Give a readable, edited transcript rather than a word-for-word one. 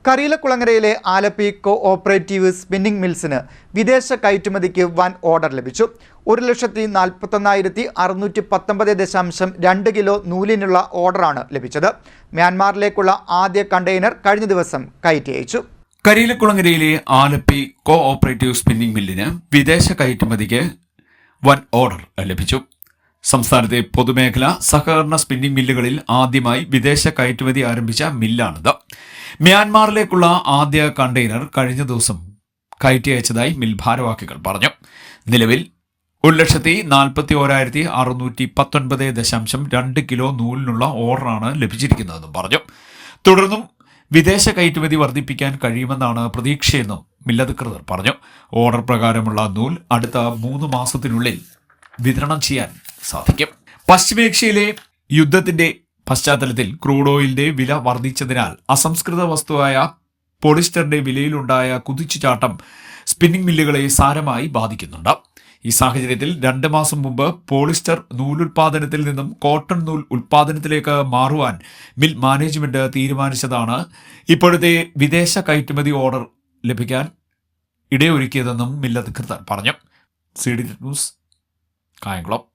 കരിയിലക്കുളങ്ങരയിലെ Alleppey cooperative spinning മിൽസിന് വിദേശ കയറ്റുമതിക്ക് വൻ order ലഭിച്ചു. 1,41,619.2 കിലോ നൂലിനുള്ള ഓർഡറാണ് ലഭിച്ചത്. മ്യാൻമാറിലേക്കുള്ള ആദ്യ കണ്ടെയ്നർ കഴിഞ്ഞ ദിവസം കയറ്റി അയച്ചു. കരിയിലക്കുളങ്ങരയിലെ ആലപ്പി കോഓപ്പറേറ്റീവ് സ്പിന്നിംഗ് മില്ലിന് വിദേശ കയറ്റുമതിക്ക് വൻ ഓർഡർ ലഭിച്ചു. സംസ്ഥാനത്തെ പൊതുമേഖലാ സഹകരണ സ്പിന്നിംഗ് മില്ലുകളിൽ ആദ്യമായി വിദേശ കയറ്റുമതി ആരംഭിച്ച മില്ലാണിത്. മ്യാൻമാറിലേക്കുള്ള ആദ്യ കണ്ടെയ്നർ കഴിഞ്ഞ ദിവസം കയറ്റി അയച്ചതായി മിൽ ഭാരവാഹികൾ പറഞ്ഞു. നിലവിൽ 1,41,619.2 കിലോ നൂലിനുള്ള ഓർഡറാണ് ലഭിച്ചിരിക്കുന്നതെന്നും പറഞ്ഞു. തുടർന്നും വിദേശ കയറ്റുമതി വർദ്ധിപ്പിക്കാൻ കഴിയുമെന്നാണ് പ്രതീക്ഷയെന്നും മില്ലധികൃതർ പറഞ്ഞു. ഓർഡർ പ്രകാരമുള്ള നൂൽ അടുത്ത 3 മാസത്തിനുള്ളിൽ വിതരണം ചെയ്യാൻ സാധിക്കും. പശ്ചിമേഷ്യയിലെ യുദ്ധത്തിന്റെ പശ്ചാത്തലത്തിൽ ക്രൂഡ് ഓയിലിന്റെ വില വർദ്ധിച്ചതിനാൽ അസംസ്കൃത വസ്തുവായ പോളിസ്റ്ററിന്റെ വിലയിലുണ്ടായ കുതിച്ചുചാട്ടം സ്പിന്നിംഗ് മില്ലുകളെ സാരമായി ബാധിക്കുന്നുണ്ട്. ഈ സാഹചര്യത്തിൽ 2 മാസം മുമ്പ് പോളിസ്റ്റർ നൂലുൽപാദനത്തിൽ നിന്നും കോട്ടൺ നൂൽ ഉൽപാദനത്തിലേക്ക് മാറുവാൻ മിൽ മാനേജ്മെന്റ് തീരുമാനിച്ചതാണ് ഇപ്പോഴത്തെ വിദേശ കയറ്റുമതി ഓർഡർ ലഭിക്കാൻ ഇടയൊരുക്കിയതെന്നും മിൽ അധികൃതർ പറഞ്ഞു. CDN news, Kayamkulam.